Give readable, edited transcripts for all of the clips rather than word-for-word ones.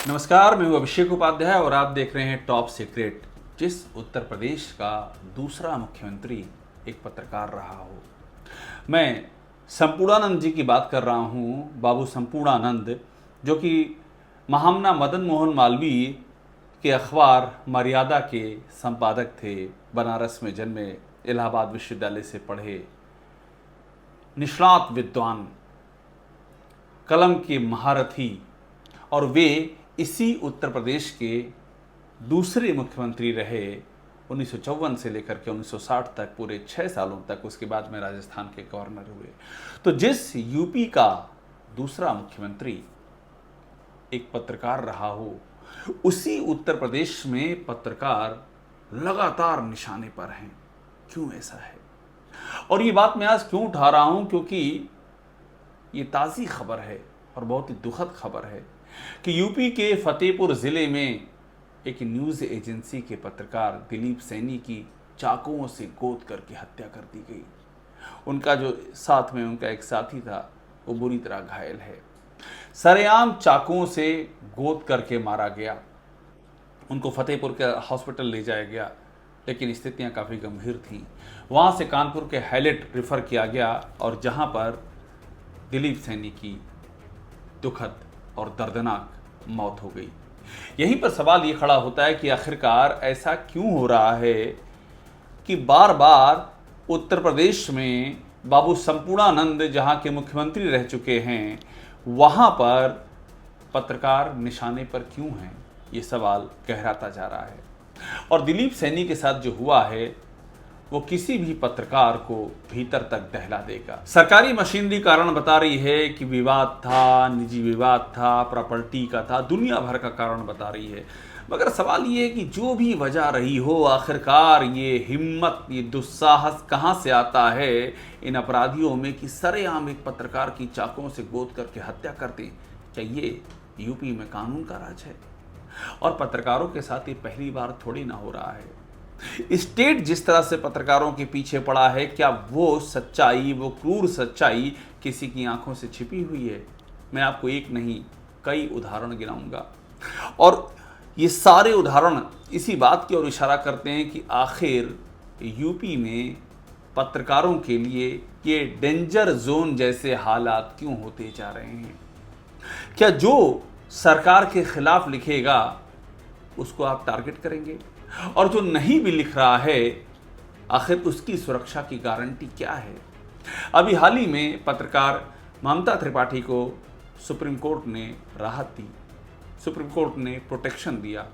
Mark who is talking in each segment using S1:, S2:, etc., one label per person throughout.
S1: नमस्कार, मैं हूं अभिषेक उपाध्याय और आप देख रहे हैं टॉप सीक्रेट। जिस उत्तर प्रदेश का दूसरा मुख्यमंत्री एक पत्रकार रहा हो, मैं संपूर्णानंद जी की बात कर रहा हूं। बाबू संपूर्णानंद, जो कि महामना मदन मोहन मालवीय के अखबार मर्यादा के संपादक थे, बनारस में जन्मे, इलाहाबाद विश्वविद्यालय से पढ़े, निष्णात विद्वान, कलम के महारथी, और वे इसी उत्तर प्रदेश के दूसरे मुख्यमंत्री रहे 1954 से लेकर के 1960 तक, पूरे 6 सालों तक। उसके बाद में राजस्थान के गवर्नर हुए। तो जिस यूपी का दूसरा मुख्यमंत्री एक पत्रकार रहा हो, उसी उत्तर प्रदेश में पत्रकार लगातार निशाने पर हैं। क्यों ऐसा है? और ये बात मैं आज क्यों उठा रहा हूं? क्योंकि ये ताज़ी खबर है और बहुत ही दुखद खबर है कि यूपी के फतेहपुर ज़िले में एक न्यूज़ एजेंसी के पत्रकार दिलीप सैनी की चाकुओं से गोद करके हत्या कर दी गई। उनका जो साथ में उनका एक साथी था, वो बुरी तरह घायल है। सरेआम चाकुओं से गोद करके मारा गया। उनको फतेहपुर के हॉस्पिटल ले जाया गया, लेकिन स्थितियां काफ़ी गंभीर थीं। वहाँ से कानपुर के हाईलेट रेफर किया गया, और जहाँ पर दिलीप सैनी की दुखद और दर्दनाक मौत हो गई। यहीं पर सवाल ये खड़ा होता है कि आखिरकार ऐसा क्यों हो रहा है कि बार बार उत्तर प्रदेश में बाबू संपूर्णानंद, जहाँ के मुख्यमंत्री रह चुके हैं, वहाँ पर पत्रकार निशाने पर क्यों हैं? ये सवाल गहराता जा रहा है। और दिलीप सैनी के साथ जो हुआ है, वो किसी भी पत्रकार को भीतर तक दहला देगा। सरकारी मशीनरी कारण बता रही है कि विवाद था, निजी विवाद था, प्रॉपर्टी का था, दुनिया भर का कारण बता रही है। मगर सवाल ये है कि जो भी वजह रही हो, आखिरकार ये हिम्मत, ये दुस्साहस कहाँ से आता है इन अपराधियों में कि सरेआम एक पत्रकार की चाकुओं से गोद करके हत्या कर दें? क्या ये यूपी में कानून का राज है? और पत्रकारों के साथ ये पहली बार थोड़ी ना हो रहा है। स्टेट जिस तरह से पत्रकारों के पीछे पड़ा है, क्या वो सच्चाई, वो क्रूर सच्चाई किसी की आंखों से छिपी हुई है? मैं आपको एक नहीं कई उदाहरण गिनाऊंगा, और ये सारे उदाहरण इसी बात की ओर इशारा करते हैं कि आखिर यूपी में पत्रकारों के लिए ये डेंजर जोन जैसे हालात क्यों होते जा रहे हैं। क्या जो सरकार के खिलाफ लिखेगा उसको आप टारगेट करेंगे, और जो नहीं भी लिख रहा है, आखिर उसकी सुरक्षा की गारंटी क्या है? अभी हाल ही में पत्रकार ममता त्रिपाठी को सुप्रीम कोर्ट ने राहत दी, सुप्रीम कोर्ट ने प्रोटेक्शन दिया।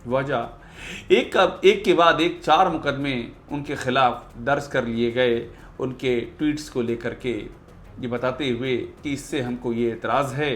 S1: वजह एक के बाद एक 4 मुकदमे उनके खिलाफ दर्ज कर लिए गए, उनके ट्वीट्स को लेकर के, ये बताते हुए कि इससे हमको ये एतराज़ है,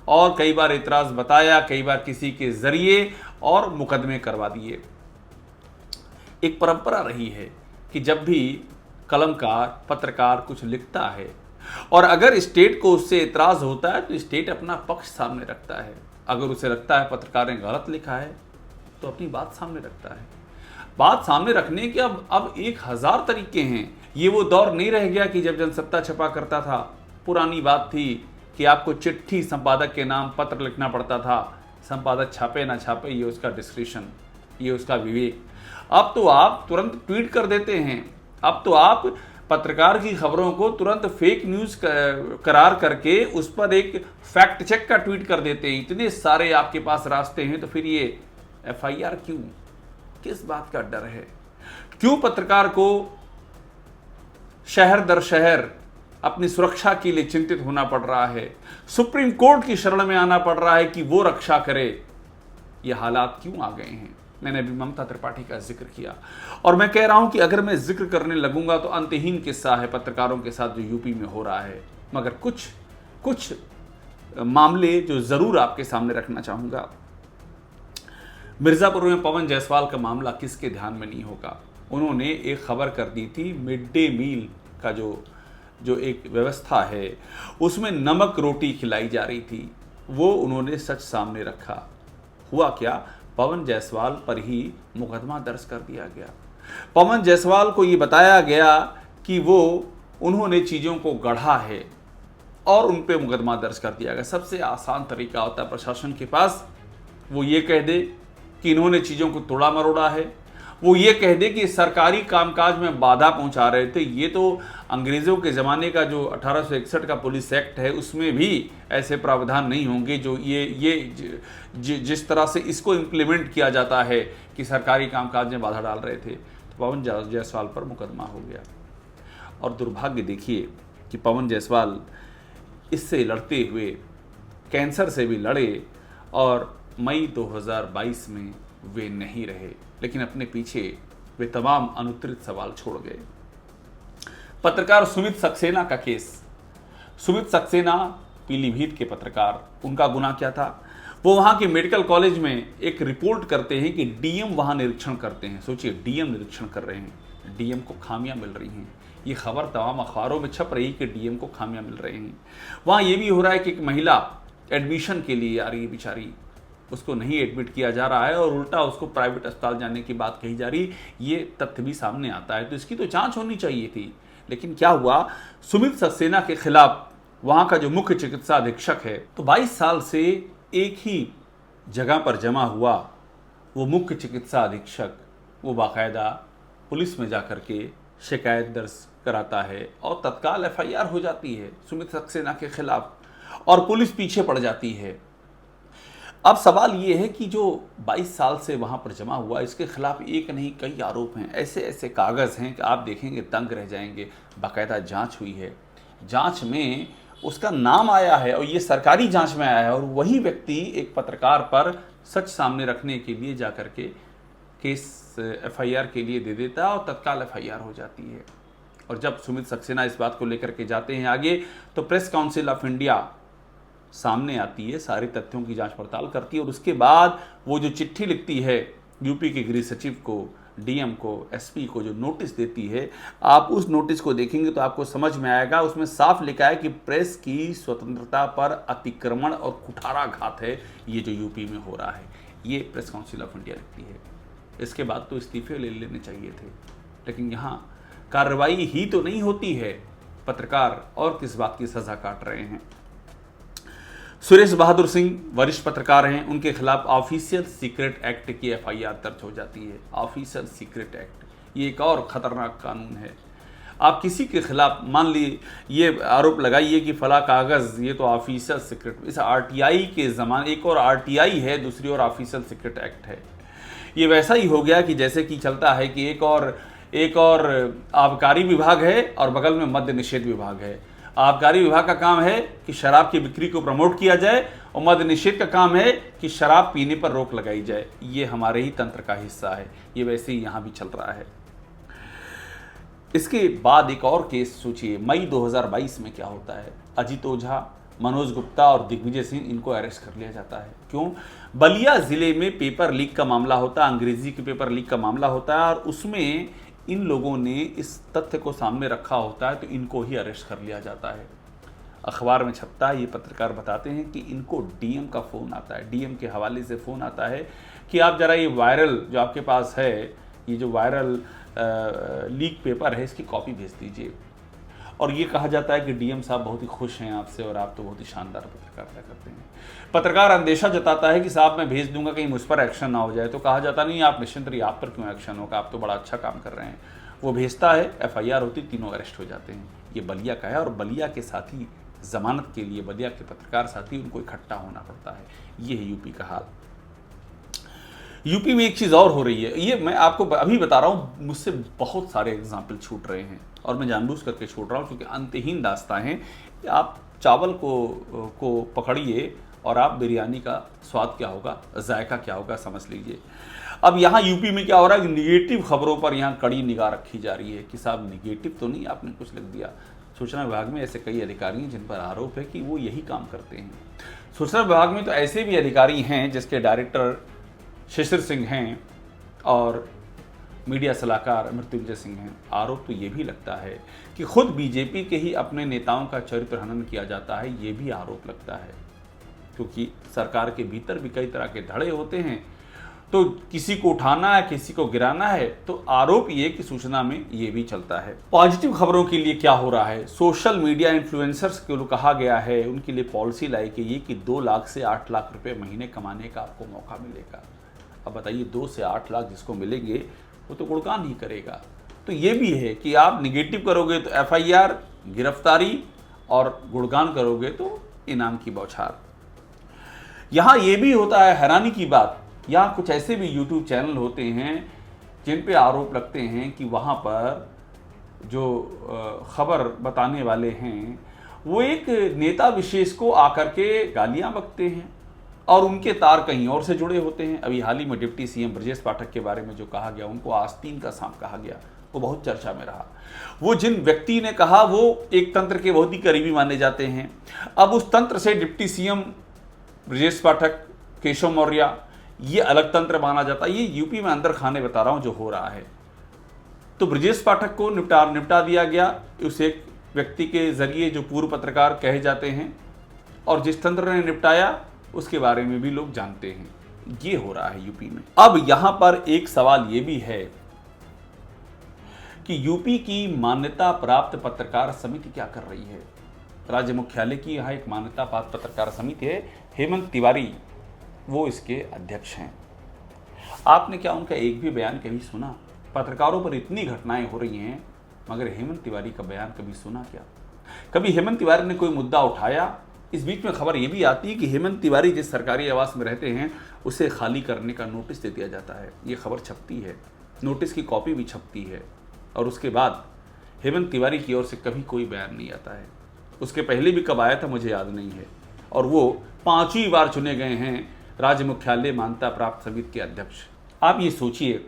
S1: और कई बार एतराज़ बताया, कई बार किसी के ज़रिए, और मुकदमे करवा दिए। एक परंपरा रही है कि जब भी कलमकार, पत्रकार कुछ लिखता है और अगर स्टेट को उससे एतराज़ होता है, तो स्टेट अपना पक्ष सामने रखता है। अगर उसे लगता है पत्रकार ने गलत लिखा है, तो अपनी बात सामने रखता है। बात सामने रखने के अब 1000 तरीके हैं। ये वो दौर नहीं रह गया कि जब जनसत्ता छपा करता था। पुरानी बात थी कि आपको चिट्ठी संपादक के नाम पत्र लिखना पड़ता था। संपादक छापे ना छापे, ये उसका डिस्क्रिशन, ये उसका विवेक। अब तो आप तुरंत ट्वीट कर देते हैं। अब तो आप पत्रकार की खबरों को तुरंत फेक न्यूज़ करार करके उस पर एक फैक्ट चेक का ट्वीट कर देते हैं। इतने सारे आपके पास रास्ते हैं, तो फिर ये FIR क्यों? किस बात का डर है? क्यों पत्रकार को शहर दर शहर अपनी सुरक्षा के लिए चिंतित होना पड़ रहा है? सुप्रीम कोर्ट की शरण में आना पड़ रहा है कि वो रक्षा करे। ये हालात क्यों आ गए हैं? मैंने अभी ममता त्रिपाठी का जिक्र किया, और मैं कह रहा हूं कि अगर मैं जिक्र करने लगूंगा तो अंतहीन किस्सा है पत्रकारों के साथ जो यूपी में हो रहा है। मगर कुछ मामले जो जरूर आपके सामने रखना चाहूंगा। मिर्जापुर में पवन जायसवाल का मामला किसके ध्यान में नहीं होगा? उन्होंने एक खबर कर दी थी, मिड डे मील का जो एक व्यवस्था है, उसमें नमक रोटी खिलाई जा रही थी। वो उन्होंने सच सामने रखा। हुआ क्या? पवन जायसवाल पर ही मुकदमा दर्ज कर दिया गया। पवन जायसवाल को ये बताया गया कि उन्होंने चीज़ों को गढ़ा है, और उन पे मुकदमा दर्ज कर दिया गया। सबसे आसान तरीका होता है प्रशासन के पास वो ये कह दे कि इन्होंने चीज़ों को तोड़ा मरोड़ा है, वो ये कह दे कि सरकारी कामकाज में बाधा पहुंचा रहे थे। ये तो अंग्रेज़ों के ज़माने का जो 1861 का पुलिस एक्ट है उसमें भी ऐसे प्रावधान नहीं होंगे जो जिस तरह से इसको इम्प्लीमेंट किया जाता है कि सरकारी कामकाज में बाधा डाल रहे थे। तो पवन जायसवाल पर मुकदमा हो गया और दुर्भाग्य देखिए कि पवन जायसवाल इससे लड़ते हुए कैंसर से भी लड़े और मई 2022 में वे नहीं रहे, लेकिन अपने पीछे वे तमाम अनुत्तरित सवाल छोड़ गए। पत्रकार सुमित सक्सेना का केस। सुमित सक्सेना पीलीभीत के पत्रकार, उनका गुनाह क्या था? वो वहाँ के मेडिकल कॉलेज में एक रिपोर्ट करते हैं कि डीएम वहाँ निरीक्षण करते हैं। सोचिए, डीएम निरीक्षण कर रहे हैं, डीएम को खामियां मिल रही हैं। ये खबर तमाम अखबारों में छप रही कि डीएम को खामियां मिल रही हैं। वहाँ ये भी हो रहा है कि एक महिला एडमिशन के लिए आ रही है, बेचारी, उसको नहीं एडमिट किया जा रहा है और उल्टा उसको प्राइवेट अस्पताल जाने की बात कही जा रही। ये तथ्य भी सामने आता है, तो इसकी तो जांच होनी चाहिए थी। लेकिन क्या हुआ, सुमित सक्सेना के खिलाफ वहाँ का जो मुख्य चिकित्सा अधीक्षक है, तो 22 साल से एक ही जगह पर जमा हुआ वो मुख्य चिकित्सा अधीक्षक, वो बाकायदा पुलिस में जाकर के शिकायत दर्ज कराता है और तत्काल एफआईआर हो जाती है सुमित सक्सेना के खिलाफ और पुलिस पीछे पड़ जाती है। अब सवाल ये है कि जो 22 साल से वहाँ पर जमा हुआ, इसके खिलाफ एक नहीं कई आरोप हैं, ऐसे ऐसे कागज़ हैं कि आप देखेंगे दंग रह जाएंगे। बाकायदा जांच हुई है, जांच में उसका नाम आया है और ये सरकारी जांच में आया है और वही व्यक्ति एक पत्रकार पर सच सामने रखने के लिए जाकर के केस एफआईआर के लिए दे देता है और तत्काल एफआईआर हो जाती है। और जब सुमित सक्सेना इस बात को लेकर के जाते हैं आगे, तो प्रेस काउंसिल ऑफ इंडिया सामने आती है, सारे तथ्यों की जांच पड़ताल करती है और उसके बाद वो जो चिट्ठी लिखती है यूपी के गृह सचिव को, डीएम को, एसपी को, जो नोटिस देती है, आप उस नोटिस को देखेंगे तो आपको समझ में आएगा। उसमें साफ लिखा है कि प्रेस की स्वतंत्रता पर अतिक्रमण और कुठाराघात है ये जो यूपी में हो रहा है। ये प्रेस काउंसिल ऑफ इंडिया लिखती है। इसके बाद तो इस्तीफे ले लेने चाहिए थे, लेकिन यहाँ कार्रवाई ही तो नहीं होती है। पत्रकार और किस बात की सजा काट रहे हैं। सुरेश बहादुर सिंह वरिष्ठ पत्रकार हैं, उनके खिलाफ ऑफिशियल सीक्रेट एक्ट की एफआईआर दर्ज हो जाती है। ऑफिशियल सीक्रेट एक्ट ये एक और खतरनाक कानून है। आप किसी के खिलाफ मान ली ये आरोप लगाइए कि फला कागज़, ये तो ऑफिशियल सीक्रेट, इस आरटीआई के ज़माने, एक और आरटीआई है, दूसरी और ऑफिशियल सीक्रेट एक्ट है। ये वैसा ही हो गया कि जैसे कि चलता है कि एक और आबकारी विभाग है और बगल में मद्य निषेध विभाग है। आबकारी विभाग का काम है कि शराब की बिक्री को प्रमोट किया जाए और मद्य निषेध का काम है कि शराब पीने पर रोक लगाई जाए। ये हमारे ही तंत्र का हिस्सा है। ये वैसे ही यहाँ भी चल रहा है। इसके बाद एक और केस सोचिए, मई 2022 में क्या होता है। अजित ओझा, मनोज गुप्ता और दिग्विजय सिंह, इनको अरेस्ट कर लिया जाता है। क्यों? बलिया जिले में पेपर लीक का मामला होता है, अंग्रेजी के पेपर लीक का मामला होता है और उसमें इन लोगों ने इस तथ्य को सामने रखा होता है, तो इनको ही अरेस्ट कर लिया जाता है। अखबार में छपता है, ये पत्रकार बताते हैं कि इनको डीएम का फ़ोन आता है, डीएम के हवाले से फ़ोन आता है कि आप ज़रा ये वायरल जो आपके पास है, ये जो वायरल लीक पेपर है, इसकी कॉपी भेज दीजिए। और ये कहा जाता है कि डीएम साहब बहुत ही खुश हैं आपसे और आप तो बहुत ही शानदार पत्रकारिता करते हैं। पत्रकार अंदेशा जताता है कि साहब मैं भेज दूंगा, कहीं मुझ पर एक्शन ना हो जाए। तो कहा जाता नहीं, आप निश्चिंत रहिए, आप पर क्यों एक्शन होगा, आप तो बड़ा अच्छा काम कर रहे हैं। वो भेजता है, एफआईआर होती, तीनों अरेस्ट हो जाते हैं। ये बलिया का है और बलिया के साथी जमानत के लिए, बलिया के पत्रकार साथी, उनको इकट्ठा होना पड़ता है। ये है यूपी का हाल। यूपी में एक चीज़ और हो रही है, ये मैं आपको अभी बता रहा हूँ, मुझसे बहुत सारे एग्जाम्पल छूट रहे हैं और मैं जानबूझ करके छूट रहा हूँ क्योंकि अंतहीन दास्तां हैं। आप चावल को पकड़िए और आप बिरयानी का स्वाद क्या होगा, जायका क्या होगा, समझ लीजिए। अब यहाँ यूपी में क्या हो रहा है कि निगेटिव खबरों पर यहाँ कड़ी निगाह रखी जा रही है कि साहब निगेटिव तो नहीं आपने कुछ लिख दिया। सूचना विभाग में ऐसे कई अधिकारी हैं जिन पर आरोप है कि वो यही काम करते हैं। सूचना विभाग में तो ऐसे भी अधिकारी हैं जिसके डायरेक्टर शिशिर सिंह हैं और मीडिया सलाहकार मृत्युंजय सिंह हैं। आरोप तो ये भी लगता है कि खुद बीजेपी के ही अपने नेताओं का चरित्र हनन किया जाता है, ये भी आरोप लगता है। क्योंकि सरकार के भीतर भी कई तरह के धड़े होते हैं तो किसी को उठाना है, किसी को गिराना है, तो आरोप ये कि सूचना में ये भी चलता है। पॉजिटिव खबरों के लिए क्या हो रहा है, सोशल मीडिया इन्फ्लुएंसर्स को कहा गया है, उनके लिए पॉलिसी लाई गई है कि 2 लाख से 8 लाख रुपए महीने कमाने का आपको मौका मिलेगा। अब बताइए 2 से 8 लाख जिसको मिलेंगे वो तो गुणगान ही करेगा। तो ये भी है कि आप निगेटिव करोगे तो FIR, गिरफ्तारी, और गुणगान करोगे तो इनाम की बौछार। यहाँ ये भी होता है हैरानी की बात, यहाँ कुछ ऐसे भी यूट्यूब चैनल होते हैं जिन पे आरोप लगते हैं कि वहाँ पर जो खबर बताने वाले हैं वो एक नेता विशेष को आकर के गालियाँ बकते हैं और उनके तार कहीं और से जुड़े होते हैं। अभी हाल ही में डिप्टी CM ब्रजेश पाठक के बारे में जो कहा गया, उनको आस्तीन का सांप कहा गया, वो बहुत चर्चा में रहा। वो जिन व्यक्ति ने कहा वो एक तंत्र के बहुत ही करीबी माने जाते हैं। अब उस तंत्र से डिप्टी CM ब्रजेश पाठक, केशव मौर्य, ये अलग तंत्र माना जाता है। ये यूपी में अंदर खाने बता रहा हूं जो हो रहा है। तो ब्रजेश पाठक को निपटा दिया गया उस एक व्यक्ति के जरिए जो पूर्व पत्रकार कहे जाते हैं, और जिस तंत्र ने निपटाया उसके बारे में भी लोग जानते हैं। ये हो रहा है यूपी में। अब यहां पर एक सवाल ये भी है कि यूपी की मान्यता प्राप्त पत्रकार समिति क्या कर रही है। राज्य मुख्यालय की यहाँ एक मान्यता प्राप्त पत्रकार समिति है, हेमंत तिवारी वो इसके अध्यक्ष हैं। आपने क्या उनका एक भी बयान कभी सुना? पत्रकारों पर इतनी घटनाएं हो रही हैं मगर हेमंत तिवारी का बयान कभी सुना क्या? कभी हेमंत तिवारी ने कोई मुद्दा उठाया? इस बीच में खबर ये भी आती है कि हेमंत तिवारी जिस सरकारी आवास में रहते हैं उसे खाली करने का नोटिस दे दिया जाता है। ये खबर छपती है, नोटिस की कॉपी भी छपती है, और उसके बाद हेमंत तिवारी की ओर से कभी कोई बयान नहीं आता है। उसके पहले भी कब आया था मुझे याद नहीं है, और वो 5वीं बार चुने गए हैं राज्य मुख्यालय मान्यता प्राप्त समिति के अध्यक्ष। आप ये सोचिए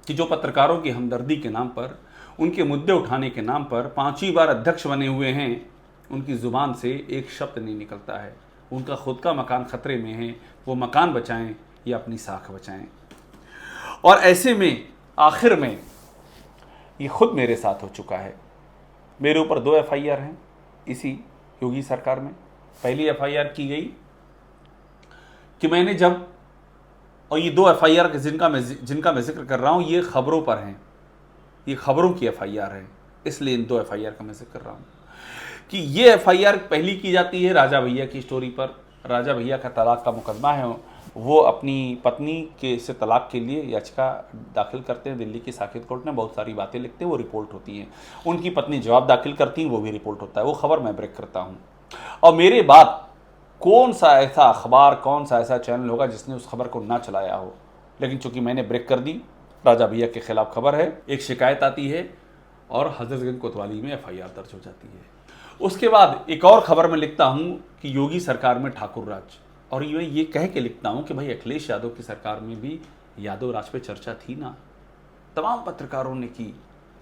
S1: कि जो पत्रकारों की हमदर्दी के नाम पर, उनके मुद्दे उठाने के नाम पर 5वीं बार अध्यक्ष बने हुए हैं, उनकी ज़ुबान से एक शब्द नहीं निकलता है। उनका खुद का मकान खतरे में है, वो मकान बचाएं या अपनी साख बचाएं। और ऐसे में आखिर में ये खुद मेरे साथ हो चुका है। मेरे ऊपर 2 FIR हैं इसी योगी सरकार में। पहली FIR की गई कि मैंने जब, और ये 2 FIR जिनका मैं जिक्र कर रहा हूँ ये खबरों पर हैं, ये खबरों की FIR है, इसलिए इन 2 FIR का मैं जिक्र कर रहा हूँ कि ये FIR पहली की जाती है राजा भैया की स्टोरी पर। राजा भैया का तलाक का मुकदमा है, वो अपनी पत्नी के से तलाक के लिए याचिका दाखिल करते हैं दिल्ली की साकेत कोर्ट में। बहुत सारी बातें लिखते हैं, वो रिपोर्ट होती हैं। उनकी पत्नी जवाब दाखिल करती हैं, वो भी रिपोर्ट होता है। वो खबर मैं ब्रेक करता हूँ, और मेरे बाद कौन सा ऐसा अखबार, कौन सा ऐसा चैनल होगा जिसने उस खबर को ना चलाया हो। लेकिन चूंकि मैंने ब्रेक कर दी, राजा भैया के खिलाफ खबर है, एक शिकायत आती है और हजरतगंज कोतवाली में FIR दर्ज हो जाती है। उसके बाद एक और खबर में लिखता हूं कि योगी सरकार में ठाकुर राज, और ये कह के लिखता हूं कि भाई अखिलेश यादव की सरकार में भी यादव राज पे चर्चा थी ना, तमाम पत्रकारों ने की।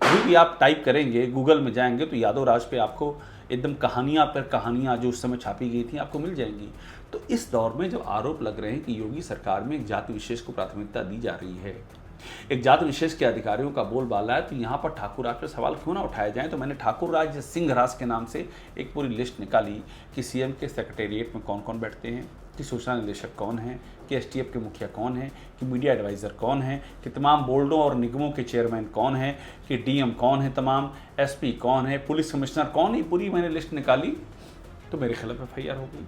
S1: अभी भी आप टाइप करेंगे, गूगल में जाएंगे तो यादव राज पे आपको एकदम कहानियां पर कहानियां जो उस समय छापी गई थी आपको मिल जाएंगी। तो इस दौर में जो आरोप लग रहे हैं कि योगी सरकार में एक जाति विशेष को प्राथमिकता दी जा रही है, एक जाति विशेष के अधिकारियों का बोलबाला है, तो यहाँ पर ठाकुर राज पर सवाल क्यों ना उठाए जाएं। तो मैंने ठाकुर राज सिंह राज के नाम से एक पूरी लिस्ट निकाली कि CM के सेक्रेटेरिएट में कौन कौन बैठते हैं, कि सूचना निदेशक कौन है, कि STF के मुखिया कौन है, कि मीडिया एडवाइज़र कौन है, कि तमाम बोर्डों और निगमों के चेयरमैन कौन है, कि DM कौन है, तमाम SP कौन है, पुलिस कमिश्नर कौन है। पूरी मैंने लिस्ट निकाली तो मेरे खिलाफ FIR हो गई,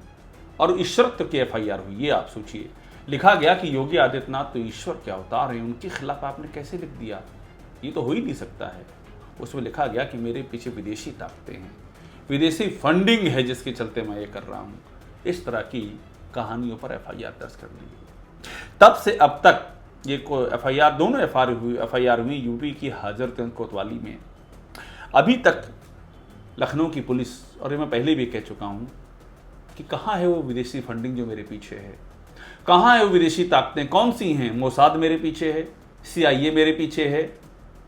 S1: और ईश्वर तक की FIR हुई। ये आप सोचिए, लिखा गया कि योगी आदित्यनाथ तो ईश्वर के अवतार हैं, उनके खिलाफ आपने कैसे लिख दिया, ये तो हो ही नहीं सकता है। उसमें लिखा गया कि मेरे पीछे विदेशी ताकतें हैं, विदेशी फंडिंग है जिसके चलते मैं ये कर रहा हूँ। इस तरह की कहानियों पर FIR दर्ज कर ली गई। तब से अब तक ये FIR, दोनों FIR हुई यूपी की हजरतगंज कोतवाली में। अभी तक लखनऊ की पुलिस, और ये मैं पहले भी कह चुका हूँ कि कहाँ है वो विदेशी फंडिंग जो मेरे पीछे है, कहाँ है वो विदेशी ताकतें, कौन सी हैं। मोसाद मेरे पीछे है, CIA मेरे पीछे है,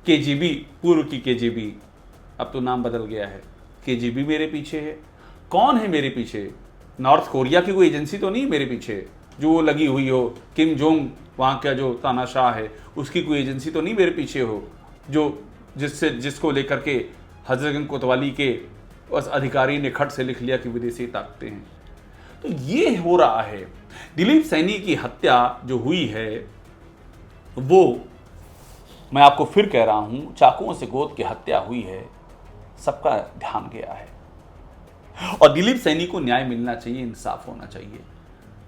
S1: KGB, पूर्व की KGB, अब तो नाम बदल गया है, KGB मेरे पीछे है। कौन है मेरे पीछे? नॉर्थ कोरिया की कोई एजेंसी तो नहीं मेरे पीछे जो वो लगी हुई हो, किम जोंग वहाँ का जो तानाशाह है उसकी कोई एजेंसी तो नहीं मेरे पीछे हो, जो जिसको लेकर के हजरतगंज कोतवाली के उस अधिकारी ने खट से लिख लिया कि विदेशी ताकतें हैं। तो ये हो रहा है। दिलीप सैनी की हत्या जो हुई है वो मैं आपको फिर कह रहा हूं, चाकुओं से गोद के हत्या हुई है, सबका ध्यान गया है। और दिलीप सैनी को न्याय मिलना चाहिए, इंसाफ होना चाहिए।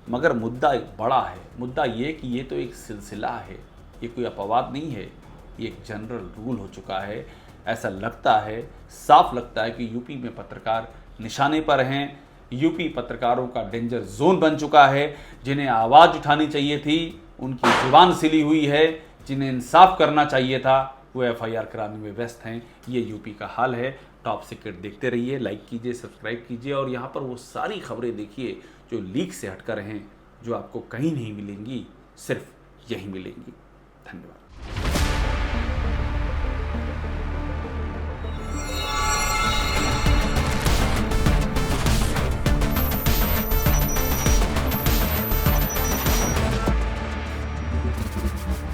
S1: मगर मुद्दा एक बड़ा है। मुद्दा ये कि ये तो एक सिलसिला है, ये कोई अपवाद नहीं है, ये एक जनरल रूल हो चुका है। ऐसा लगता है, साफ लगता है कि यूपी में पत्रकार निशाने पर हैं। यूपी पत्रकारों का डेंजर जोन बन चुका है। जिन्हें आवाज़ उठानी चाहिए थी, उनकी जुबान सिली हुई है। जिन्हें इंसाफ करना चाहिए था, वो एफआईआर कराने में व्यस्त हैं। ये यूपी का हाल है। टॉप सीक्रेट देखते रहिए, लाइक कीजिए, सब्सक्राइब कीजिए और यहाँ पर वो सारी खबरें देखिए जो लीक से हटकर हैं, जो आपको कहीं नहीं मिलेंगी, सिर्फ यहीं मिलेंगी। धन्यवाद।